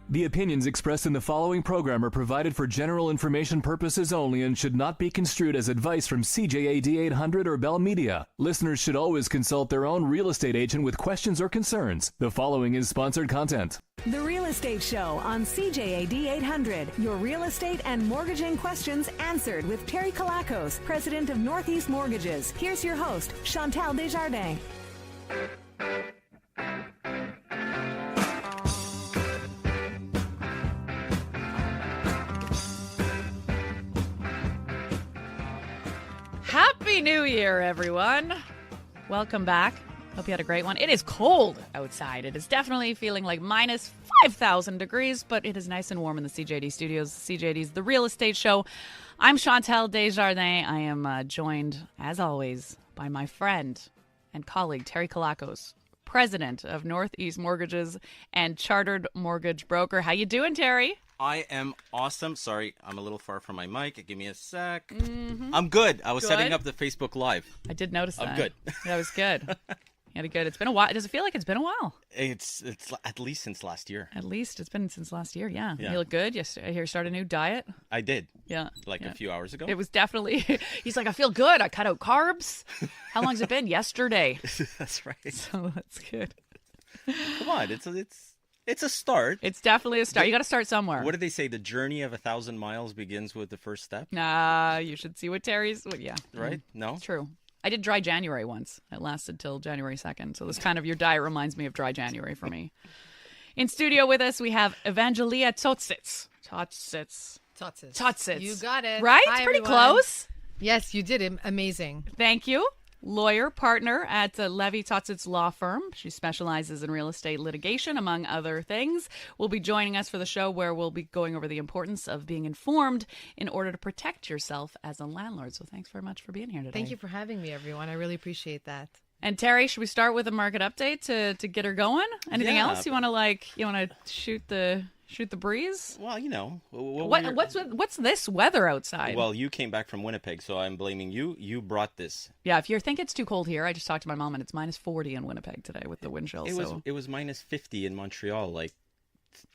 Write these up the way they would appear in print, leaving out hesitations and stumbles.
The opinions expressed in the following program are provided for general information purposes only and should not be construed as advice from CJAD 800 or Bell Media. Listeners should always consult their own real estate agent with questions or concerns. The following is sponsored content. The Real Estate Show on CJAD 800. Your real estate and mortgaging questions answered with Terry Kalakos, president of Northeast Mortgages. Here's your host, Chantal Desjardins. Happy New Year, everyone. Welcome back. Hope you had a great one. It is cold outside. It is definitely feeling like minus 5,000 degrees, but it is nice and warm in the CJAD studios. CJAD's The Real Estate Show. I'm Chantal Desjardins. I am joined, as always, by my friend and colleague, Terry Kalakos, president of Northeast Mortgages and chartered mortgage broker. How you doing, Terry? I am awesome. Sorry, I'm a little far from my mic. Give me a sec. I'm good. I was setting up the Facebook Live. I did notice that. I'm good. That was good. You had a good. It's been a while. Does it feel like it's been a while? It's at least since last year. At least it's been since last year. Yeah. Yeah. You look good. I hear you started a new diet. I did. Yeah. A few hours ago. It was definitely. He's like, I feel good. I cut out carbs. How long's it been? Yesterday. That's right. So that's good. Come on, it's a start. It's definitely a start. You got to start somewhere. What did they say? The journey of 1,000 miles begins with the first step. Nah, you should see what Terry's. Well, yeah. Right? No. True. I did dry January once. It lasted till January 2nd. So this kind of your diet reminds me of dry January for me. In studio with us, we have Evangelia Totsits. Totsits. You got it. Right? Hi, Pretty everyone. close. Yes, you did. Amazing. Thank you. Lawyer, partner at Levy Totsits Law Firm. She specializes in real estate litigation, among other things. Will be joining us for the show where we'll be going over the importance of being informed in order to protect yourself as a landlord. So thanks very much for being here today. Thank you for having me, everyone. I really appreciate that. And Terry, should we start with a market update to get her going? Anything else you want to shoot the breeze? Well, What's this weather outside? Well, you came back from Winnipeg, so I'm blaming you. You brought this. Yeah, if you think it's too cold here, I just talked to my mom and it's minus 40 in Winnipeg today with the wind chill. It was minus 50 in Montreal like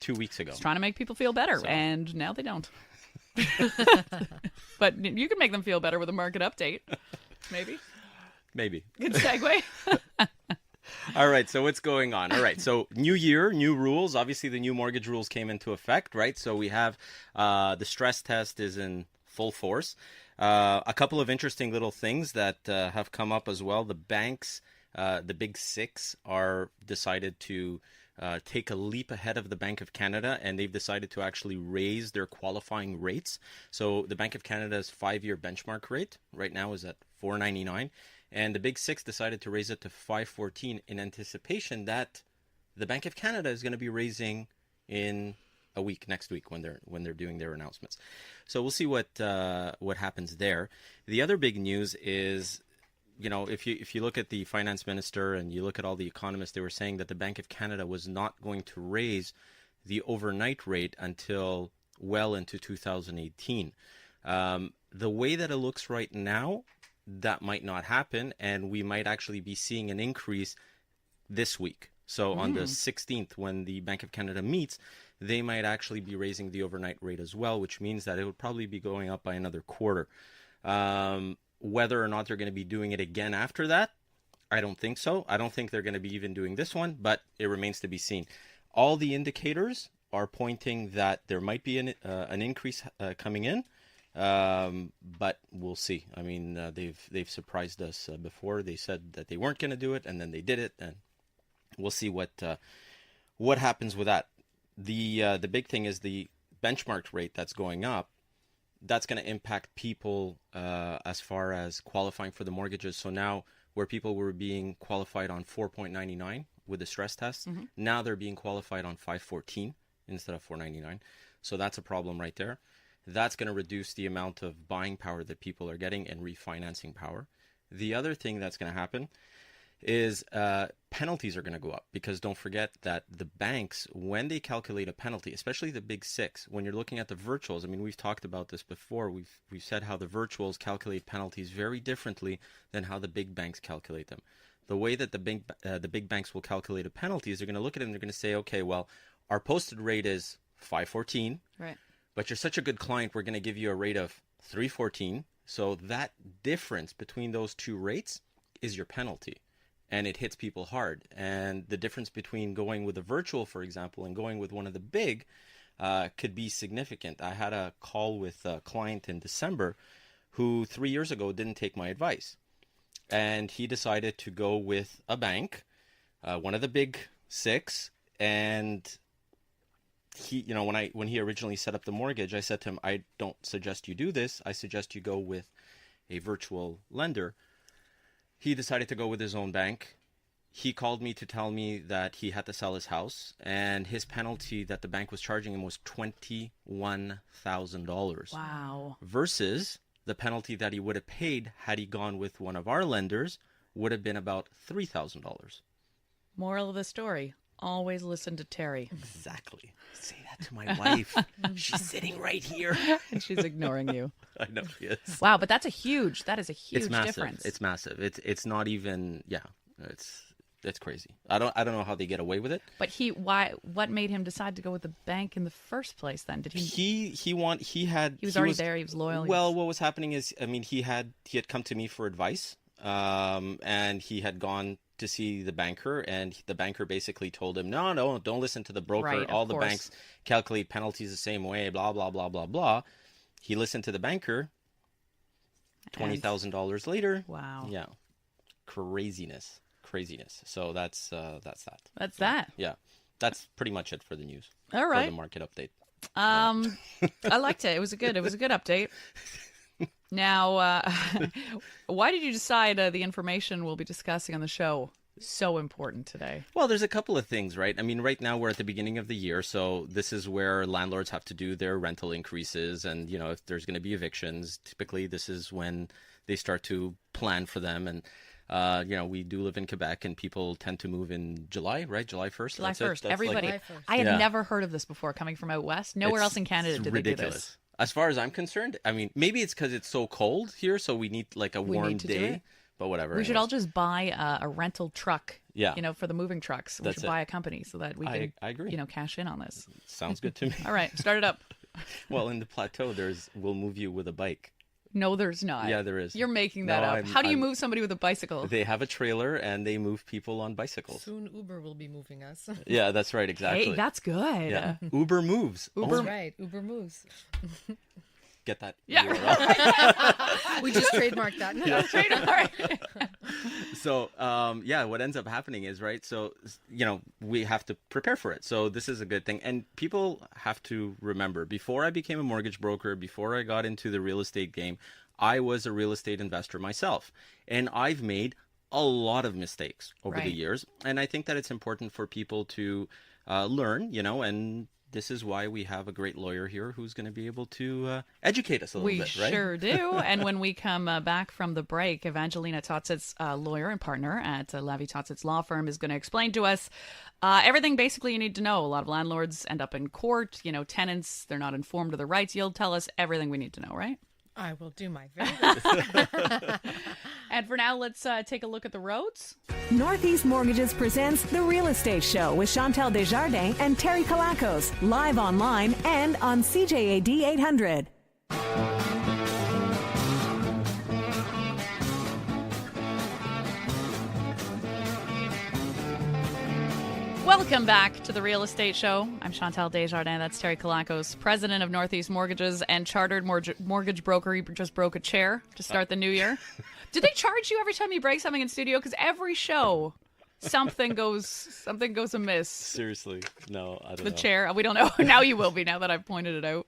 2 weeks ago. It's trying to make people feel better, and now they don't. But you can make them feel better with a market update, maybe. Maybe. Good segue. All right, so what's going on? All right, so new year, new rules. Obviously, the new mortgage rules came into effect, right? So we have the stress test is in full force. A couple of interesting little things that have come up as well. The banks, the big six, are decided to take a leap ahead of the Bank of Canada, and they've decided to actually raise their qualifying rates. So the Bank of Canada's 5-year benchmark rate right now is at 4.99. And the Big Six decided to raise it to 5.14 in anticipation that the Bank of Canada is going to be raising in a week, next week, when they're doing their announcements. So we'll see what happens there. The other big news is, if you look at the finance minister and you look at all the economists, they were saying that the Bank of Canada was not going to raise the overnight rate until well into 2018. The way that it looks right now, that might not happen, and we might actually be seeing an increase this week. So on the 16th, when the Bank of Canada meets, they might actually be raising the overnight rate as well, which means that it would probably be going up by another quarter. Whether or not they're going to be doing it again after that, I don't think so. I don't think they're going to be even doing this one, but it remains to be seen. All the indicators are pointing that there might be an increase coming in. But we'll see. I mean, they've surprised us before. They said that they weren't going to do it, and then they did it, and we'll see what happens with that. The big thing is the benchmark rate that's going up. That's going to impact people as far as qualifying for the mortgages. So now, where people were being qualified on 4.99 with the stress test, now they're being qualified on 5.14 instead of 4.99. So that's a problem right there. That's going to reduce the amount of buying power that people are getting and refinancing power. The other thing that's going to happen is penalties are going to go up, because don't forget that the banks, when they calculate a penalty, especially the big six, when you're looking at the virtuals, I mean, we've talked about this before. We've said how the virtuals calculate penalties very differently than how the big banks calculate them. The way that the big banks will calculate a penalty is they're going to look at it and they're going to say, okay, well, our posted rate is 514. Right. But you're such a good client, we're going to give you a rate of 314. So that difference between those two rates is your penalty. And it hits people hard. And the difference between going with a virtual, for example, and going with one of the big could be significant. I had a call with a client in December who 3 years ago didn't take my advice. And he decided to go with a bank, one of the big six. And he, you know, when he originally set up the mortgage, I said to him, I don't suggest you do this. I suggest you go with a virtual lender. He decided to go with his own bank. He called me to tell me that he had to sell his house, and his penalty that the bank was charging him was $21,000. Wow. Versus the penalty that he would have paid had he gone with one of our lenders would have been about $3,000. Moral of the story, always listen to Terry. Exactly. Say that to my wife. She's sitting right here. And she's ignoring you. I know she is. Wow, but that is a huge It's massive. difference. It's massive. It's not even, it's crazy. I don't know how they get away with it. But what made him decide to go with the bank in the first place then? Did he He was already there, he was loyal. Well, what was happening is, I mean, he had come to me for advice, and he had gone to see the banker, and the banker basically told him, no, don't listen to the broker. Right, All of the course. banks calculate penalties the same way, blah, blah, blah, blah, blah. He listened to the banker. $20,000 later. Wow. Yeah. Craziness. So that's that. That's that. Yeah. That's pretty much it for the news. All For right. the market update. I liked it. It was a good update. Now, why did you decide the information we'll be discussing on the show so important today? Well, there's a couple of things, right? I mean, right now we're at the beginning of the year, so this is where landlords have to do their rental increases. And, you know, if there's going to be evictions, typically this is when they start to plan for them. And, you know, we do live in Quebec, and people tend to move in July, right? July 1st? July That's it? 1st. That's Everybody. July 1st. I had Yeah. never heard of this before coming from out west. Nowhere else in Canada it's did ridiculous. they do this. As far as I'm concerned, I mean, maybe it's because it's so cold here, so we need like a We warm need to do day. it. But whatever. We should anyways. all just buy a rental truck. Yeah. You know, for the moving trucks. We That's should it. buy a company so that we can, I agree. you know, cash in on this. Sounds good to me. All right, start it up. Well, in the plateau, we'll move you with a bike. No, there's not. Yeah, there is. You're making that No, up. I'm- How do you I'm- move somebody with a bicycle? They have a trailer, and they move people on bicycles. Soon Uber will be moving us. Yeah, that's right. Exactly. Hey, that's good. Yeah. Uber moves. Uber- Oh, Right, Uber moves. get that. Yeah, URL. We just trademarked that. That's right. All right. So, yeah, what ends up happening is, right, so, you know, we have to prepare for it. So this is a good thing. And people have to remember, before I became a mortgage broker, before I got into the real estate game, I was a real estate investor myself. And I've made a lot of mistakes over the Right. years. And I think that it's important for people to learn, you know, and this is why we have a great lawyer here who's going to be able to educate us a little We bit, right? sure do. And when we come back from the break, Evangelina Totsitz, lawyer and partner at Lavi Totsitz Law Firm, is going to explain to us everything basically you need to know. A lot of landlords end up in court. You know, tenants, they're not informed of the rights. You'll tell us everything we need to know, right? I will do my very best. And for now, let's take a look at the roads. Northeast Mortgages presents The Real Estate Show with Chantal Desjardins and Terry Kalakos, live online and on CJAD 800. Welcome back to the Real Estate Show. I'm Chantal Desjardins. That's Terry Kalakos, president of Northeast Mortgages and chartered mortgage broker. He just broke a chair to start the new year. Do they charge you every time you break something in studio? Because every show, something goes amiss. Seriously. No, I don't know. The chair. We don't know. Now you will be, now that I've pointed it out.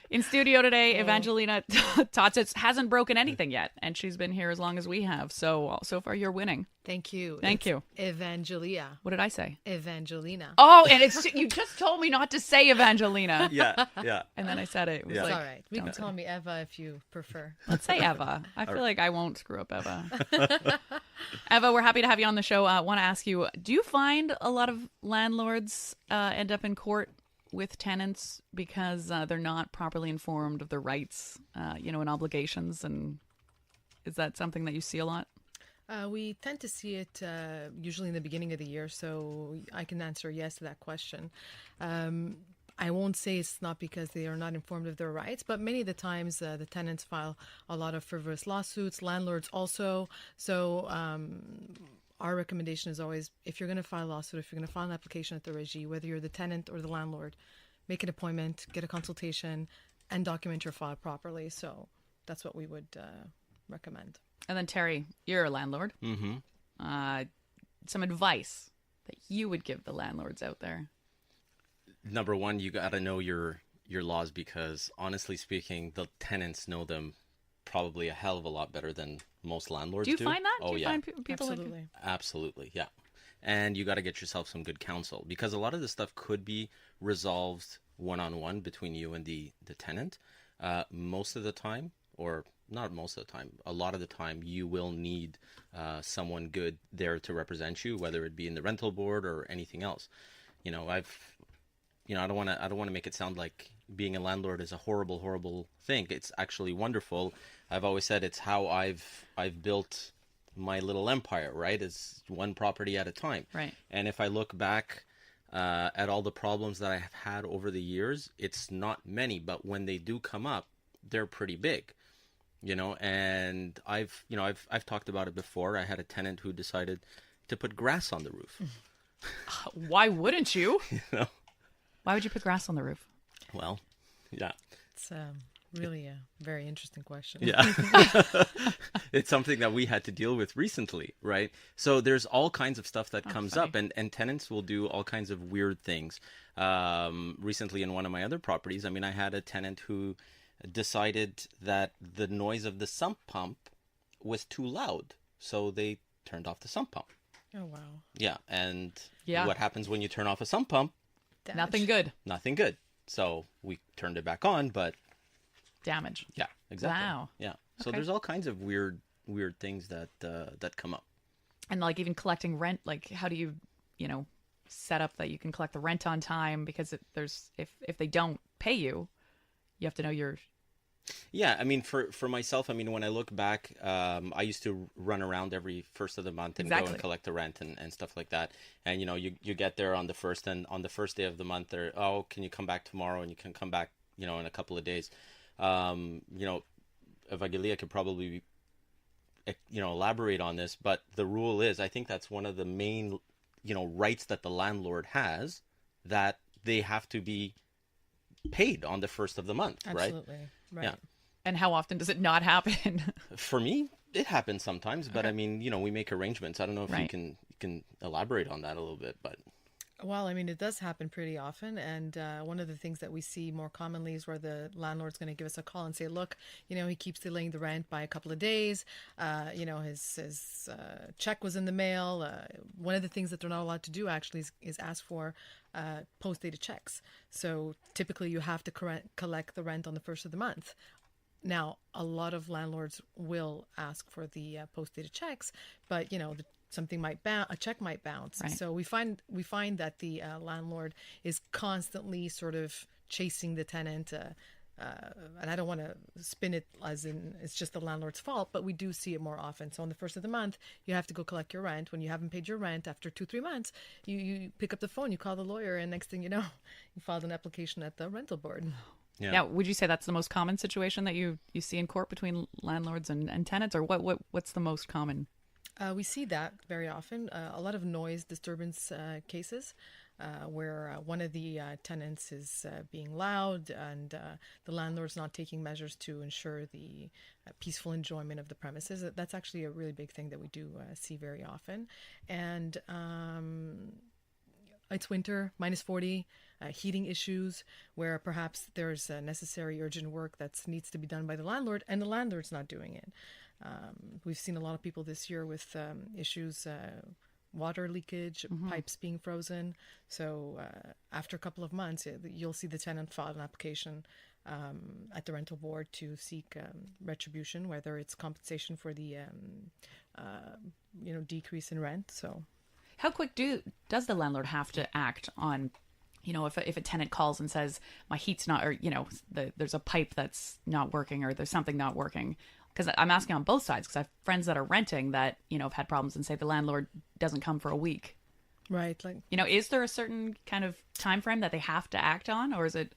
In studio today, Evangelina Totsitz hasn't broken anything yet, and she's been here as long as we have. So far, you're winning. Thank you. Thank you. Evangelia. What did I say? Evangelina. Oh, and you just told me not to say Evangelina. Yeah, yeah. And then I said it. It was Yeah. It's like, all right. You can call me Eva if you prefer. let's say Eva. I feel like I won't screw up Eva. Eva, we're happy to have you on the show. I want to ask you, do you find a lot of landlords end up in court with tenants because they're not properly informed of their rights, and obligations? And is that something that you see a lot? We tend to see it usually in the beginning of the year, so I can answer yes to that question. I won't say it's not because they are not informed of their rights, but many of the times the tenants file a lot of frivolous lawsuits, landlords also. So our recommendation is always, if you're going to file a lawsuit, if you're going to file an application at the Régie, whether you're the tenant or the landlord, make an appointment, get a consultation, and document your file properly. So that's what we would recommend. And then Terry, you're a landlord. Some advice that you would give the landlords out there. Number one, you got to know your laws, because honestly speaking, the tenants know them probably a hell of a lot better than most landlords do. Do you find that? Oh, do you yeah. find people Absolutely. Absolutely, yeah. And you got to get yourself some good counsel, because a lot of this stuff could be resolved one-on-one between you and the tenant. Most of the time, or not most of the time, a lot of the time, you will need someone good there to represent you, whether it be in the rental board or anything else. I don't want to make it sound like being a landlord is a horrible thing. It's actually wonderful. I've always said it's how I've built my little empire, right? It's one property at a time. Right. And if I look back at all the problems that I have had over the years, it's not many, but when they do come up, they're pretty big. And I've talked about it before. I had a tenant who decided to put grass on the roof. why wouldn't you? know? Why would you put grass on the roof? Well, yeah. It's really a very interesting question. Yeah. It's something that we had to deal with recently, right? So there's all kinds of stuff that comes funny. up, and tenants will do all kinds of weird things. Recently in one of my other properties, I had a tenant who decided that the noise of the sump pump was too loud, so they turned off the sump pump. Oh, wow. Yeah, and Yeah. what happens when you turn off a sump pump? Damage. Nothing good. Nothing good. So we turned it back on, but Damage. yeah, exactly. Wow. Yeah. So Okay. there's all kinds of weird things that come up. And like even collecting rent, like how do you set up that you can collect the rent on time? Because if they don't pay you, you have to know your. Yeah, for myself, when I look back, I used to run around every first of the month and go Exactly. and collect the rent and stuff like that. And you get there on the first, and on the first day of the month, they're, oh, can you come back tomorrow? And you can come back, in a couple of days. Evangelia could probably, elaborate on this, but the rule is, I think that's one of the main, rights that the landlord has, that they have to be paid on the first of the month, right? Absolutely. Right. Yeah. And how often does it not happen? For me, it happens sometimes, but Okay. we make arrangements. I don't know if Right. you can elaborate on that a little bit, but Well, it does happen pretty often. And one of the things that we see more commonly is where the landlord's going to give us a call and say, look, he keeps delaying the rent by a couple of days. His check was in the mail. One of the things that they're not allowed to do actually is ask for post-dated checks. So typically you have to collect the rent on the first of the month. Now, a lot of landlords will ask for the post-dated checks, but something might a check might bounce. Right. So we find that the landlord is constantly sort of chasing the tenant. And I don't want to spin it as in it's just the landlord's fault, but we do see it more often. So on the first of the month, you have to go collect your rent. When you haven't paid your rent after 2-3 months, you pick up the phone, you call the lawyer, and next thing you know, you filed an application at the rental board. yeah. Now, would you say that's the most common situation that you see in court between landlords and tenants, or what's the most common? We see that very often. A lot of noise disturbance cases where one of the tenants is being loud and the landlord's not taking measures to ensure the peaceful enjoyment of the premises. That's actually a really big thing that we do see very often. And it's winter, -40, heating issues, where perhaps there's necessary urgent work that needs to be done by the landlord and the landlord's not doing it. We've seen a lot of people this year with issues, water leakage, pipes being frozen. So after a couple of months, you'll see the tenant file an application at the rental board to seek retribution, whether it's compensation for the decrease in rent. So How quick does the landlord have to act on, if a tenant calls and says my heat's not, or there's a pipe that's not working, or there's something not working? Because I'm asking on both sides, because I have friends that are renting that have had problems and say the landlord doesn't come for a week. Right. Like, Is there a certain kind of time frame that they have to act on, or is it?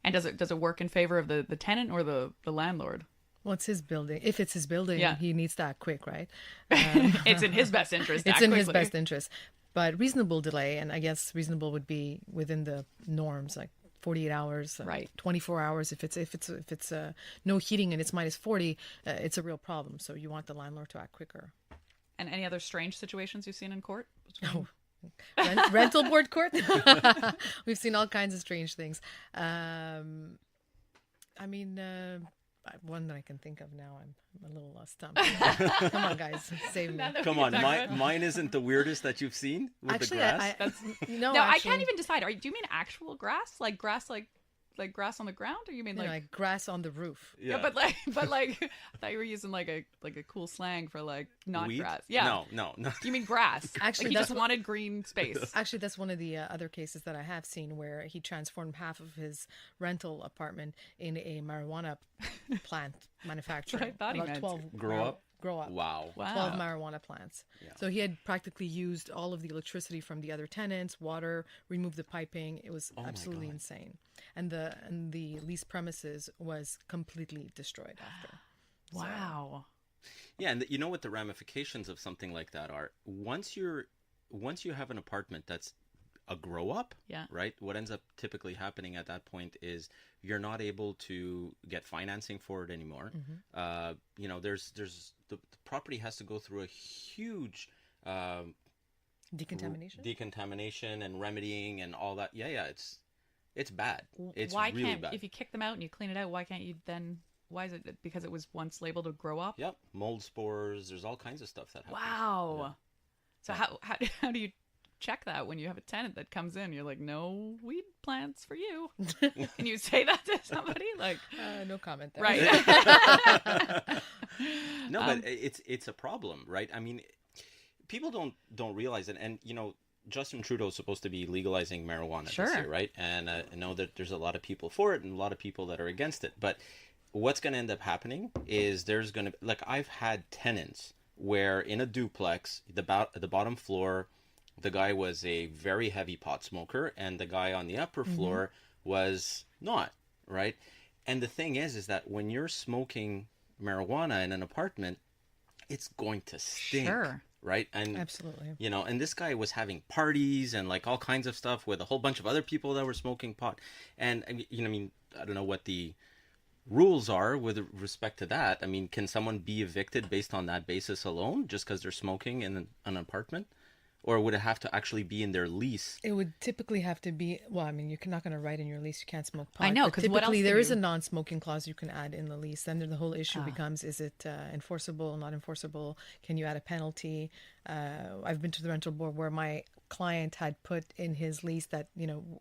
And does it work in favor of the tenant or the landlord? well, it's his building. If it's his building, Yeah. he needs to act quick, right? It's in his best interest. to It's act in his quickly. best interest. But reasonable delay, and I guess reasonable would be within the norms, like 48 hours, Right. 24 hours. If it's no heating and it's -40, it's a real problem. So you want the landlord to act quicker. And any other strange situations you've seen in court? Oh, rental board court. We've seen all kinds of strange things. I mean, one that I can think of now. I'm a little stumped. Come on, guys, save me. Come on, mine isn't the weirdest that you've seen with Actually, the grass. No, I can't even decide. Do you mean actual grass, like grass, like grass on the ground, or you mean like grass on the roof? Yeah, but like I thought you were using like a cool slang for like not Weed? grass. Yeah, No. You mean grass? Actually, like he that's just wanted green space. Actually, that's one of the other cases that I have seen where he transformed half of his rental apartment in a marijuana plant manufacturer. That's what I thought he meant. 12 Grow up? Grow up. Wow. 12 marijuana plants. Yeah. So he had practically used all of the electricity from the other tenants, water, removed the piping. It was absolutely insane. And the leased premises was completely destroyed after. Wow. Yeah, and you know what the ramifications of something like that are? Once you have an apartment that's a grow up, Yeah. right? What ends up typically happening at that point is you're not able to get financing for it anymore. There's the property has to go through a huge decontamination and remedying and all that. Yeah, it's bad. It's why really can't bad. if you kick them out and you clean it out? Why can't you then? Why is it because it was once labeled a grow up? Yep, mold spores. There's all kinds of stuff that happens. Wow. Yeah. So how do you check that when you have a tenant that comes in? You're like, no weed plants for you. Can you say that to somebody? Like, no comment there. right? No, but it's a problem, right? I mean, people don't realize it, and Justin Trudeau is supposed to be legalizing marijuana this year, right? And I know that there's a lot of people for it and a lot of people that are against it. But what's going to end up happening is there's going to, like, I've had tenants where in a duplex, the bottom floor, the guy was a very heavy pot smoker and the guy on the upper floor was not, right? And the thing is that when you're smoking marijuana in an apartment, it's going to stink. Sure. Right? And Absolutely. And this guy was having parties and like all kinds of stuff with a whole bunch of other people that were smoking pot. And I don't know what the rules are with respect to that. I mean, can someone be evicted based on that basis alone just because they're smoking in an apartment? Or would it have to actually be in their lease? It would typically have to be, well, I mean, you're not going to write in your lease you can't smoke pot. I know, but 'cause what else typically can there is you- a non-smoking clause you can add in the lease. Then the whole issue becomes, is it enforceable, not enforceable? Can you add a penalty? I've been to the rental board where my client had put in his lease that,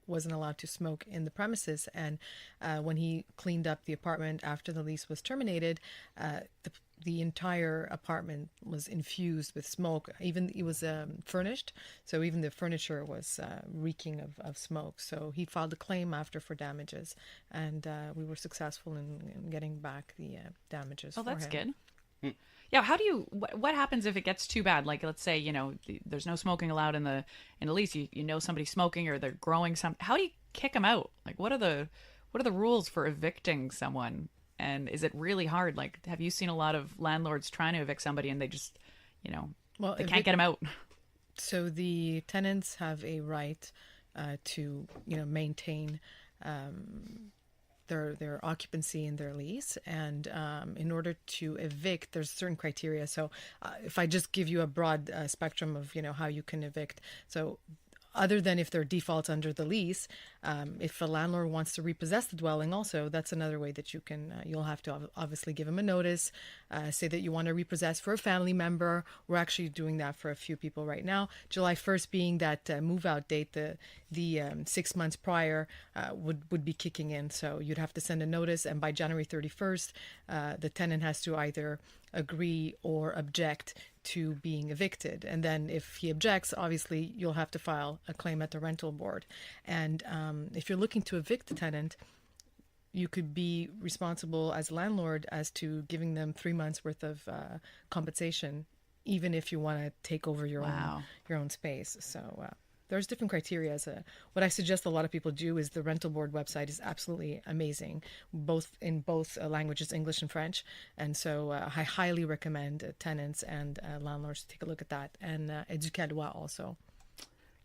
wasn't allowed to smoke in the premises. And when he cleaned up the apartment after the lease was terminated, the entire apartment was infused with smoke. Even it was furnished, so even the furniture was reeking of smoke. So he filed a claim after for damages, and we were successful in getting back the damages. Oh, for that's him. good. Yeah, how do you? What happens if it gets too bad? Like, let's say there's no smoking allowed in the lease. You know somebody's smoking or they're growing some. How do you kick them out? Like, what are the rules for evicting someone? And is it really hard? Like, have you seen a lot of landlords trying to evict somebody and they just, Well, they can't get them out? So the tenants have a right to, maintain their occupancy in their lease, and in order to evict, there's certain criteria. So if I just give you a broad spectrum of how you can evict, so other than if there are defaults under the lease, if a landlord wants to repossess the dwelling also, that's another way that you can, you'll have to obviously give him a notice, say that you want to repossess for a family member. We're actually doing that for a few people right now. July 1st being that move-out date, the 6 months prior would be kicking in. So you'd have to send a notice, and by January 31st, the tenant has to either agree or object to being evicted. And then if he objects, obviously you'll have to file a claim at the rental board. And if you're looking to evict the tenant, you could be responsible as a landlord as to giving them 3 months worth of compensation even if you want to take over your Wow. own space. So there's different criteria. What I suggest a lot of people do is the rental board website is absolutely amazing, in both languages, English and French. And so I highly recommend tenants and landlords to take a look at that, and Educalois also.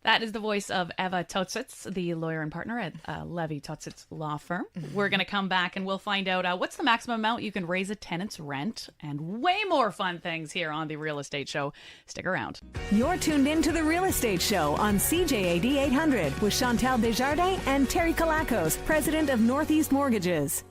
That is the voice of Eva Totsitz, the lawyer and partner at Levy Totsitz Law Firm. We're going to come back and we'll find out what's the maximum amount you can raise a tenant's rent and way more fun things here on The Real Estate Show. Stick around. You're tuned in to The Real Estate Show on CJAD 800 with Chantal Desjardins and Terry Kalakos, president of Northeast Mortgages.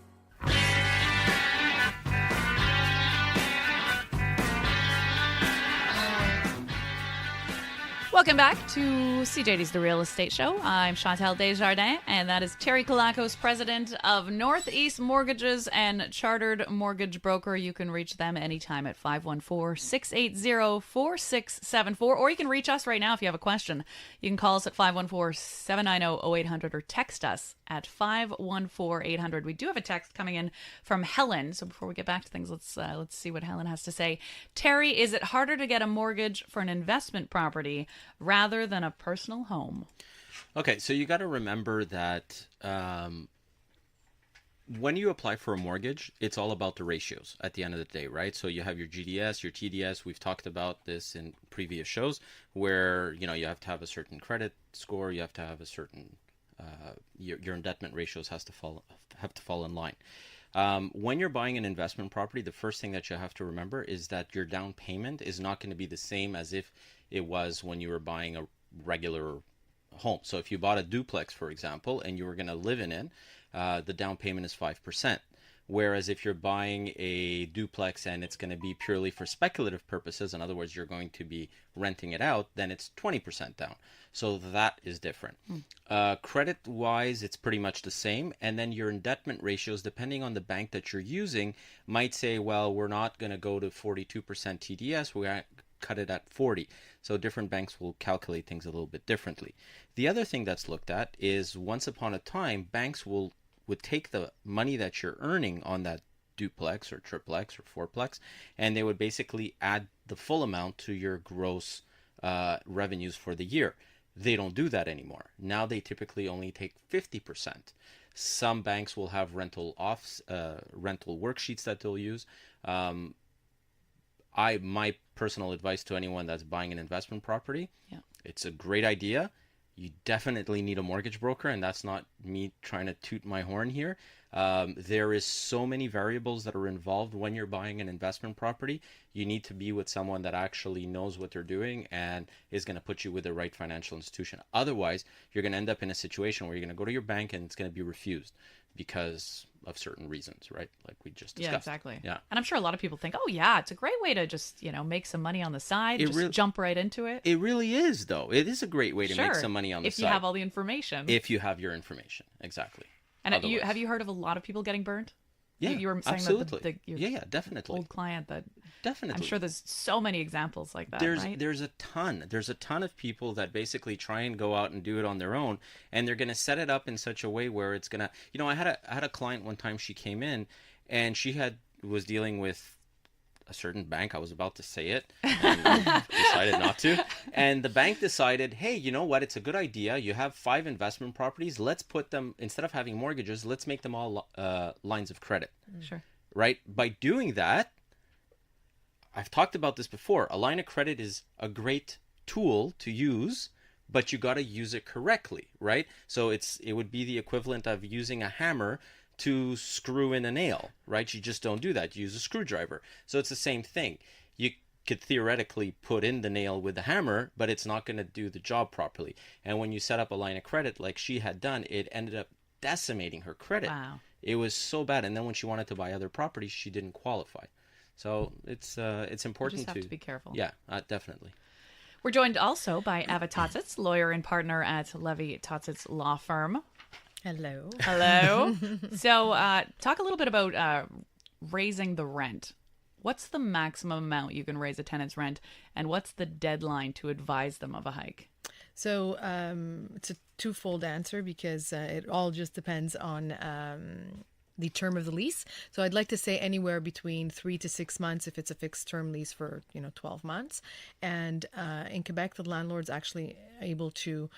Welcome back to CJD's The Real Estate Show. I'm Chantal Desjardins, and that is Terry Kalakos, president of Northeast Mortgages and chartered mortgage broker. You can reach them anytime at 514-680-4674, or you can reach us right now if you have a question. You can call us at 514-790-0800 or text us at 514-800. We do have a text coming in from Helen, so before we get back to things, let's see what Helen has to say. Terry, is it harder to get a mortgage for an investment property rather than a personal home? Okay, so you got to remember that when you apply for a mortgage, it's all about the ratios at the end of the day, right? So you have your GDS, your TDS. We've talked about this in previous shows where, you have to have a certain credit score. You have to have a certain, your indebtedness ratios have to fall in line. When you're buying an investment property, the first thing that you have to remember is that your down payment is not going to be the same as if it was when you were buying a regular home. So if you bought a duplex, for example, and you were going to live in it, the down payment is 5%. Whereas if you're buying a duplex and it's going to be purely for speculative purposes, in other words, you're going to be renting it out, then it's 20% down. So that is different. Credit-wise, it's pretty much the same. And then your indebtedness ratios, depending on the bank that you're using, might say, well, we're not going to go to 42% TDS. We're going to cut it at 40. So different banks will calculate things a little bit differently. The other thing that's looked at is once upon a time, banks would take the money that you're earning on that duplex or triplex or fourplex, and they would basically add the full amount to your gross revenues for the year. They don't do that anymore. Now they typically only take 50%. Some banks will have rental worksheets that they'll use. My personal advice to anyone that's buying an investment property, it's a great idea. You definitely need a mortgage broker, and that's not me trying to toot my horn here. There is so many variables that are involved when you're buying an investment property. You need to be with someone that actually knows what they're doing and is going to put you with the right financial institution. Otherwise, you're going to end up in a situation where you're going to go to your bank and it's going to be refused because of certain reasons, right? Like we just discussed. Yeah, exactly. Yeah. And I'm sure a lot of people think, oh, yeah, it's a great way to just, make some money on the side, jump right into it. It really is, though. It is a great way to make some money on the side. If you have all the information. If you have your information, exactly. And have you heard of a lot of people getting burned? Yeah, you were saying absolutely. That Definitely. Old client that definitely. I'm sure there's so many examples like that. There's a ton of people that basically try and go out and do it on their own, and they're going to set it up in such a way where it's going to. I had a client one time. She came in, and she was dealing with a certain bank. I was about to say it and decided not to. And the bank decided, hey, you know what? It's a good idea. You have 5 investment properties. Let's put them, instead of having mortgages, let's make them all lines of credit. Sure. Right? By doing that, I've talked about this before. A line of credit is a great tool to use, but you got to use it correctly, right? So it would be the equivalent of using a hammer to screw in a nail, right? You just don't do that. You use a screwdriver. So it's the same thing. You could theoretically put in the nail with the hammer, but it's not going to do the job properly. And when you set up a line of credit like she had done, it ended up decimating her credit. Wow. It was so bad. And then when she wanted to buy other properties, she didn't qualify. So it's important you just have to be careful. Yeah, definitely. We're joined also by Eva Totsitz, lawyer and partner at Levy Totsitz Law Firm. Hello. So talk a little bit about raising the rent. What's the maximum amount you can raise a tenant's rent, and what's the deadline to advise them of a hike? So it's a twofold answer because it all just depends on the term of the lease. So I'd like to say anywhere between 3 to 6 months if it's a fixed term lease for 12 months. And in Quebec, the landlord's actually able to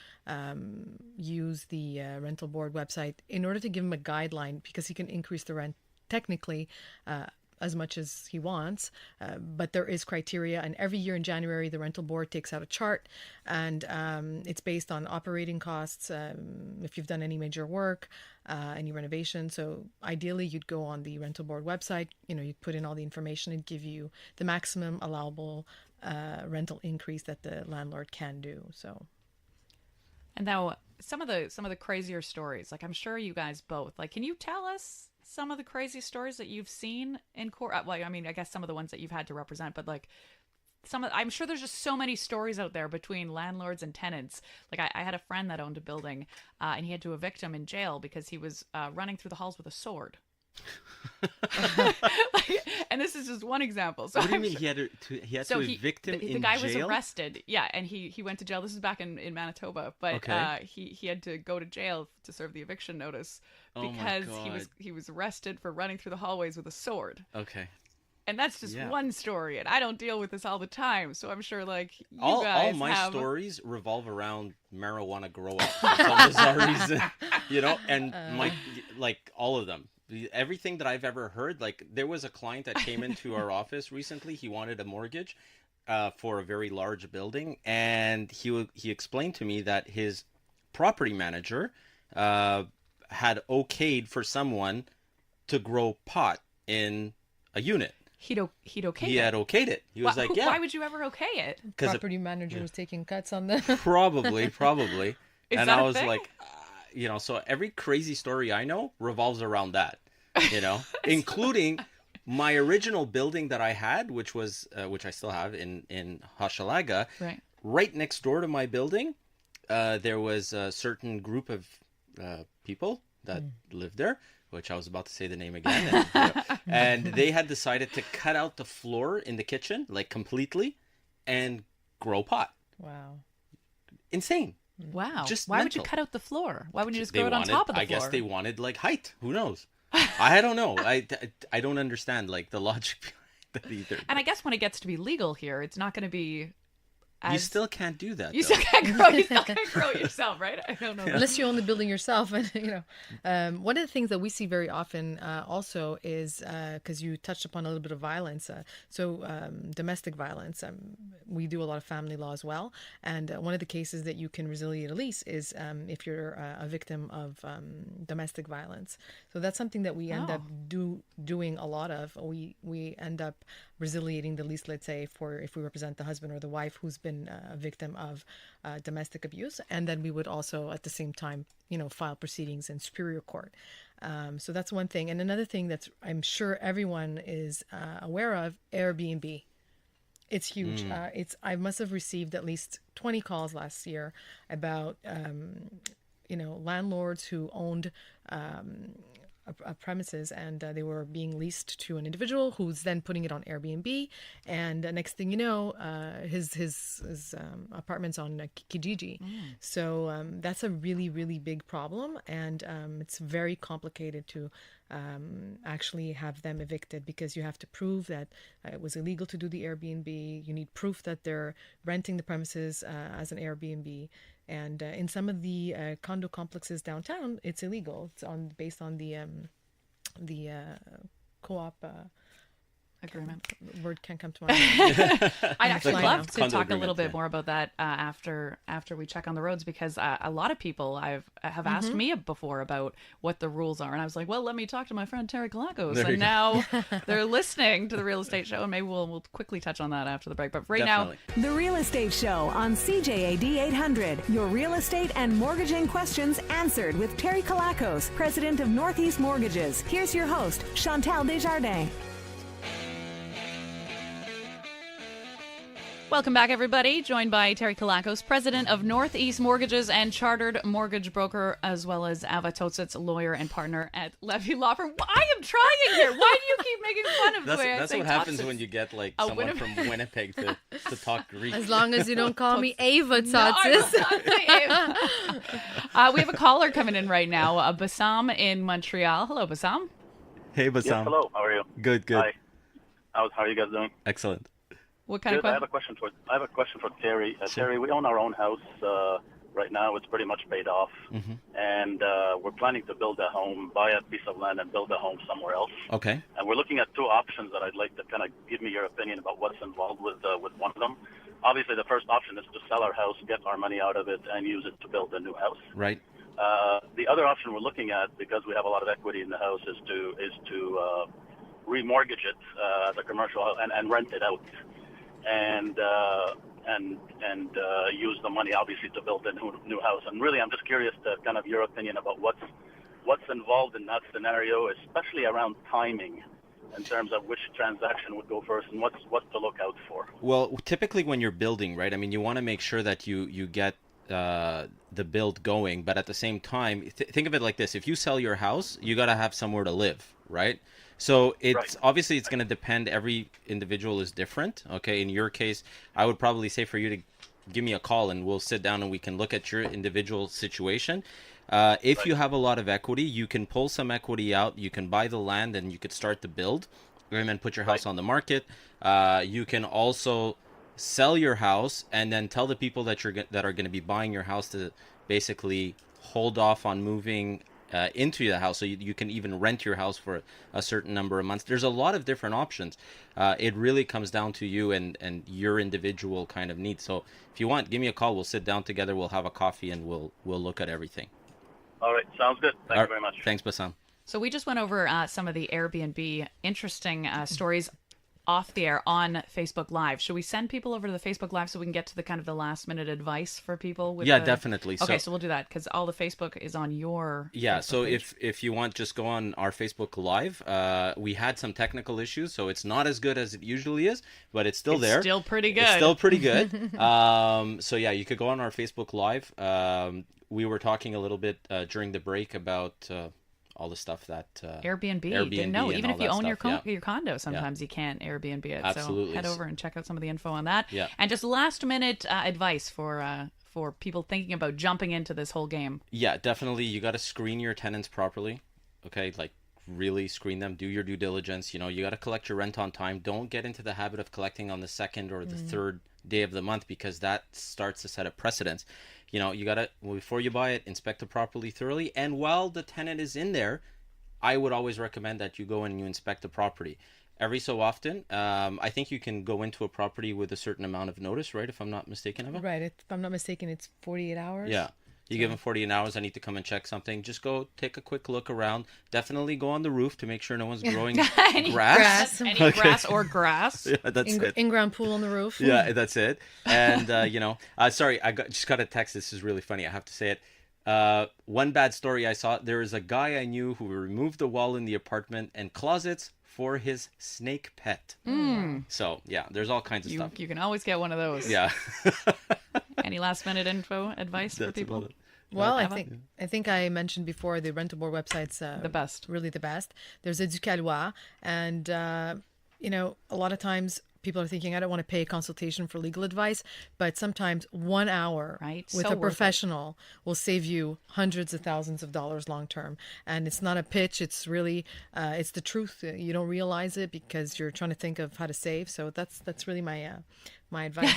use the rental board website in order to give him a guideline, because he can increase the rent technically as much as he wants, but there is criteria, and every year in January the rental board takes out a chart, and it's based on operating costs, if you've done any major work, any renovation. So ideally you'd go on the rental board website, you'd put in all the information and give you the maximum allowable rental increase that the landlord can do. So, and now some of the crazier stories, like I'm sure you guys both, like, can you tell us some of the crazy stories that you've seen in court? Well, I mean, I guess some of the ones that you've had to represent, but like I'm sure there's just so many stories out there between landlords and tenants. Like I had a friend that owned a building and he had to evict him in jail because he was running through the halls with a sword. And this is just one example. So what do you mean he had to evict him in jail? The guy was arrested, and he went to jail. This is back in Manitoba, but okay. He had to go to jail to serve the eviction notice because he was arrested for running through the hallways with a sword. Okay. And that's just one story, and I don't deal with this all the time, so I'm sure like all my stories revolve around marijuana grow up for some bizarre reason, and all of them. Everything that I've ever heard, like there was a client that came into our office recently. He wanted a mortgage for a very large building, and he explained to me that his property manager had okayed for someone to grow pot in a unit. He had okayed it. He was like, yeah. Why would you ever okay it? Property manager was taking cuts on the... Probably. Is and that I a was thing? like, so every crazy story I know revolves around that, including my original building that I had, which I still have in Hochelaga. Right next door to my building, there was a certain group of people that lived there, which I was about to say the name again. And they had decided to cut out the floor in the kitchen, like completely, and grow pot. Wow. Insane. Wow. Just Why mental. would you cut out the floor? Why wouldn't you just grow it on top of the floor? I guess they wanted like height. Who knows? I don't know. I don't understand like the logic behind that either. And I guess when it gets to be legal here, it's not going to be... You still can't do that. You still can't grow. You still can't grow it yourself, right? I don't know. Unless you own the building yourself, and one of the things that we see very often also is because you touched upon a little bit of violence. Domestic violence. We do a lot of family law as well, and one of the cases that you can resiliate a lease is if you're a victim of domestic violence. So that's something that we end up doing a lot of. We end up resiliating the lease, let's say, for if we represent the husband or the wife who's been a victim of domestic abuse, and then we would also at the same time file proceedings in superior court. So that's one thing. And another thing that's I'm sure everyone is aware of, Airbnb. It's huge. I must have received at least 20 calls last year about landlords who owned premises, and they were being leased to an individual who's then putting it on Airbnb, and next thing you know, his apartment's on Kijiji. So that's a really, really big problem, and it's very complicated to actually have them evicted, because you have to prove that it was illegal to do the Airbnb. You need proof that they're renting the premises as an Airbnb. And in some of the condo complexes downtown, it's illegal. It's based on the co-op agreement. Word can't come to mind. I'd actually love to condo talk a little agreement, bit more about that after we check on the roads, because a lot of people have asked me before about what the rules are, and I was like, well, let me talk to my friend Terry Kalakos, and now they're listening to the Real Estate Show, and maybe we'll quickly touch on that after the break. But right Definitely. now, The Real Estate Show on CJAD 800. Your real estate and mortgaging questions answered with Terry Kalakos, president of Northeast Mortgages. Here's your host, Chantal Desjardins. welcome back, everybody. Joined by Terry Kalakos, president of Northeast Mortgages and chartered mortgage broker, as well as Ava Totsitz, lawyer and partner at Levy Law Firm. I am trying here. Why do you keep making fun of the way I say That's what happens Totsitz? when you get like someone from Winnipeg to talk Greek. As long as you don't call me Ava No, I Totsitz. will not say Ava. We have a caller coming in right now, Bassam in Montreal. Hello, Bassam. Hey, Yes, Bassam. hello. How are you? Good, good. Hi. How are you guys doing? Excellent. What kind of Good. I question? have a question for Terry. Terry, we own our own house right now. It's pretty much paid off, and we're planning to build a home, buy a piece of land, and build a home somewhere else. Okay. And we're looking at two options that I'd like to kind of give me your opinion about what's involved with one of them. Obviously, the first option is to sell our house, get our money out of it, and use it to build a new house. Right. The other option we're looking at, because we have a lot of equity in the house, is to remortgage it as a commercial house and rent it out, and use the money obviously to build a new house. And really, I'm just curious to kind of your opinion about what's involved in that scenario, especially around timing, in terms of which transaction would go first and what to look out for. Well, typically when you're building, right? I mean, you want to make sure that you get the build going, but at the same time, think of it like this: if you sell your house, you got to have somewhere to live, right? So it's obviously it's going to depend. Every individual is different. Okay, in your case, I would probably say for you to give me a call and we'll sit down and we can look at your individual situation. If you have a lot of equity, you can pull some equity out. You can buy the land and you could start the build, and then put your house on the market. You can also sell your house and then tell the people that that are going to be buying your house to basically hold off on moving into the house, so you can even rent your house for a certain number of months. There's a lot of different options. It really comes down to you and your individual kind of needs. So if you want, give me a call. We'll sit down together. We'll have a coffee and we'll look at everything. All right, sounds good. Thank you very much. Thanks, Bassam. So we just went over some of the Airbnb interesting stories off the air on Facebook Live. Should we send people over to the Facebook Live so we can get to the kind of the last minute advice for people? Definitely. Okay, so we'll do that because all the Facebook is on your Facebook so page. if you want, just go on our Facebook Live. We had some technical issues, so it's not as good as it usually is, but it's still there. Still pretty good. It's still pretty good. So yeah, you could go on our Facebook Live. We were talking a little bit during the break about all the stuff that Airbnb. Airbnb No, and even all if you that own stuff, your condo, sometimes you can't Airbnb it. Absolutely. So head over and check out some of the info on that. Yeah. And just last minute advice for people thinking about jumping into this whole game. Yeah, definitely. You got to screen your tenants properly. Okay, like really screen them. Do your due diligence. You know, you got to collect your rent on time. Don't get into the habit of collecting on the second or the third day of the month, because that starts to set a precedence. You know, you got to, before you buy it, inspect it properly, thoroughly. And while the tenant is in there, I would always recommend that you go and you inspect the property. Every so often, I think you can go into a property with a certain amount of notice, right? If I'm not mistaken, Eva? Right. If I'm not mistaken, it's 48 hours. Yeah. You give them 48 hours. I need to come and check something. Just go take a quick look around. Definitely go on the roof to make sure no one's growing grass. Any grass or grass. Yeah, that's it. In-ground pool on the roof. Yeah, that's it. And, sorry, just got a text. This is really funny. I have to say it. One bad story I saw, there is a guy I knew who removed the wall in the apartment and closets for his snake pet. So, yeah, there's all kinds of stuff. You can always get one of those. Yeah. Any last minute advice for people? Well, I think I mentioned before the rental board website's The best. really the best. There's Educalois, and a lot of times people are thinking, I don't want to pay a consultation for legal advice, but sometimes 1 hour with So a worth professional will save you hundreds of thousands of dollars long term. And it's not a pitch; it's really it's the truth. You don't realize it because you're trying to think of how to save. So that's really my advice.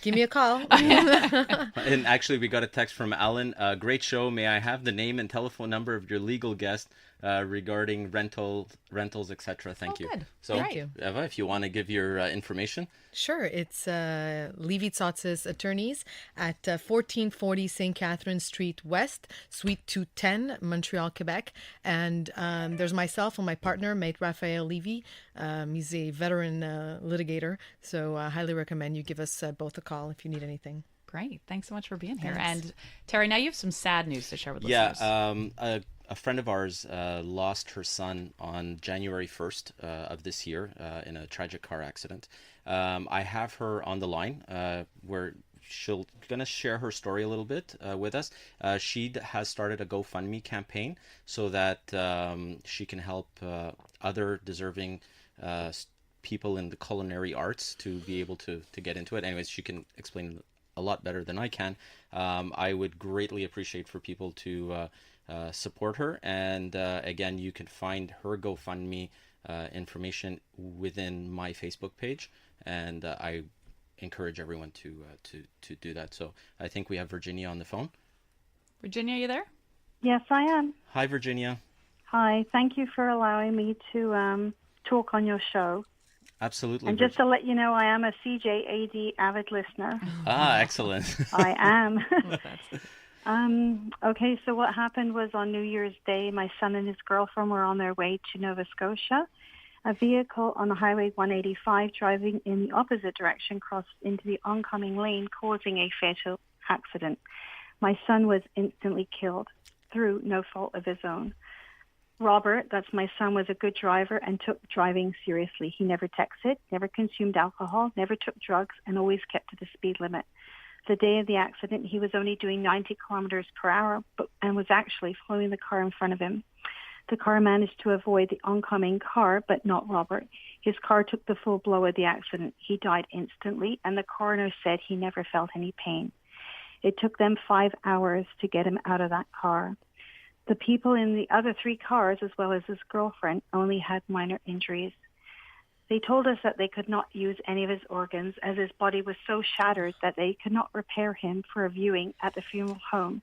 Give me a call. And actually, we got a text from Alan. Great show. May I have the name and telephone number of your legal guest regarding rentals, etc. Thank you. Good. So, Thank you. Eva, if you want to give your information. Sure. It's Levy Tsotzis Attorneys at 1440 St. Catherine Street West, Suite 210, Montreal, Quebec. And there's myself and my partner, Mate Raphael Levy. He's a veteran litigator, so I highly recommend you give us both a call if you need anything. Great. Thanks so much for being here. Thanks. And Terry, now you have some sad news to share with listeners. Yeah. A friend of ours lost her son on January 1st of this year in a tragic car accident. I have her on the line where she's going to share her story a little bit with us. She has started a GoFundMe campaign so that she can help other deserving people in the culinary arts to be able to get into it. Anyways, she can explain a lot better than I can. I would greatly appreciate for people to support her. And again, you can find her GoFundMe information within my Facebook page, and I encourage everyone to do that. So I think we have Virginia on the phone. Virginia, you there? Yes, I am. Hi, Virginia. Hi. Thank you for allowing me to talk on your show. Absolutely. And just to let you know, I am a CJAD avid listener. Excellent. I am. Okay, so what happened was on New Year's Day, my son and his girlfriend were on their way to Nova Scotia. A vehicle on the Highway 185 driving in the opposite direction crossed into the oncoming lane, causing a fatal accident. My son was instantly killed through no fault of his own. Robert, that's my son, was a good driver and took driving seriously. He never texted, never consumed alcohol, never took drugs, and always kept to the speed limit. The day of the accident, he was only doing 90 kilometers per hour and was actually following the car in front of him. The car managed to avoid the oncoming car, but not Robert. His car took the full blow of the accident. He died instantly, and the coroner said he never felt any pain. It took them 5 hours to get him out of that car. The people in the other 3 cars, as well as his girlfriend, only had minor injuries. They told us that they could not use any of his organs as his body was so shattered that they could not repair him for a viewing at the funeral home,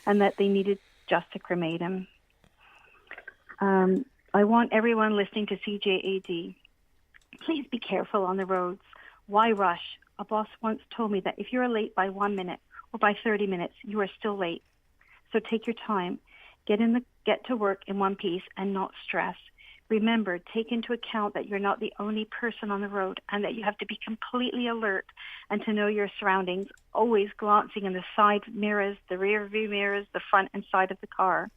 and that they needed just to cremate him. I want everyone listening to CJAD, please be careful on the roads. Why rush? A boss once told me that if you're late by 1 minute or by 30 minutes, you are still late. So take your time. Get to work in one piece and not stress. Remember, take into account that you're not the only person on the road and that you have to be completely alert and to know your surroundings, always glancing in the side mirrors, the rear view mirrors, the front and side of the car.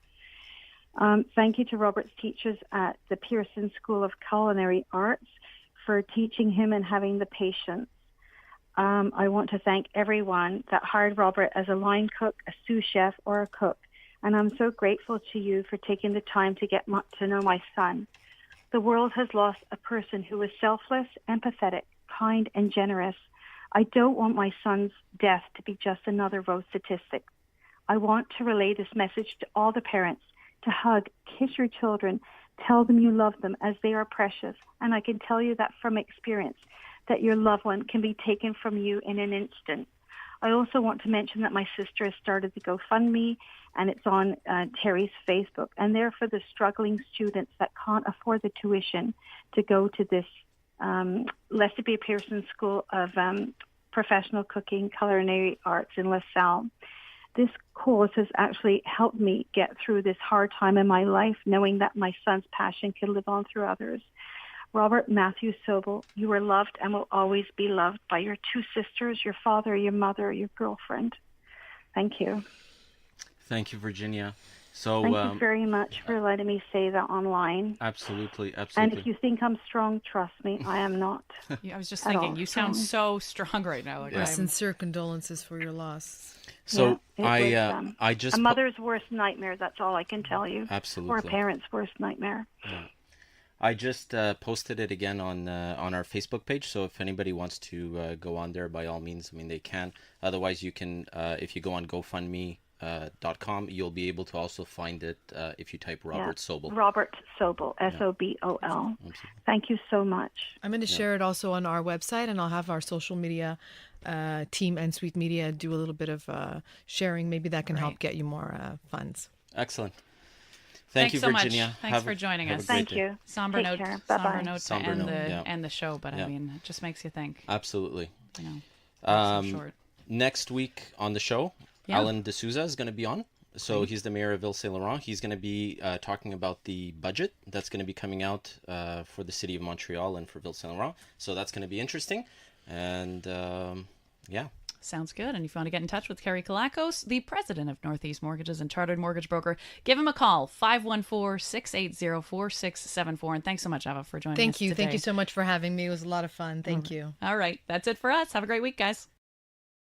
Thank you to Robert's teachers at the Pearson School of Culinary Arts for teaching him and having the patience. I want to thank everyone that hired Robert as a line cook, a sous chef, or a cook. And I'm so grateful to you for taking the time to get to know my son. The world has lost a person who was selfless, empathetic, kind, and generous. I don't want my son's death to be just another road statistic. I want to relay this message to all the parents, to hug, kiss your children, tell them you love them as they are precious. And I can tell you that from experience, that your loved one can be taken from you in an instant. I also want to mention that my sister has started the GoFundMe, and it's on Terry's Facebook. And they're for the struggling students that can't afford the tuition to go to this Lester B. Pearson School of Professional Cooking, Culinary Arts in LaSalle. This course has actually helped me get through this hard time in my life, knowing that my son's passion can live on through others. Robert Matthew Sobel, you are loved and will always be loved by your 2 sisters, your father, your mother, your girlfriend. Thank you. Thank you, Virginia. So thank you very much for letting me say that online. Absolutely. And if you think I'm strong, trust me, I am not. Yeah, I was just thinking, you sound so strong right now. Like Sincere condolences for your loss. So yeah, I just a mother's worst nightmare. That's all I can tell you. Absolutely. Or a parent's worst nightmare. Yeah. I just posted it again on our Facebook page. So if anybody wants to go on there, by all means, I mean, they can. Otherwise, you can, if you go on GoFundMe.com, you'll be able to also find it if you type Robert Sobel. Robert Sobel, S-O-B-O-L. Thank you so much. I'm going to share it also on our website, and I'll have our social media team and Sweet Media do a little bit of sharing. Maybe that can help get you more funds. Excellent. Thanks you, so Virginia. Much. Thanks for joining us. Thank you. Somber note to end the show, but yeah. I mean, it just makes you think. Absolutely. You know, so short. Next week on the show, Alan D'Souza is going to be on. So he's the mayor of Ville Saint Laurent. He's going to be talking about the budget that's going to be coming out for the city of Montreal and for Ville Saint Laurent. So that's going to be interesting. And yeah. Sounds good. And if you want to get in touch with Kerry Kalakos, the president of Northeast Mortgages and chartered mortgage broker, give him a call, 514-680-4674. And thanks so much, Ava, for joining us today. Thank you so much for having me. It was a lot of fun. Thank you. All right. That's it for us. Have a great week, guys.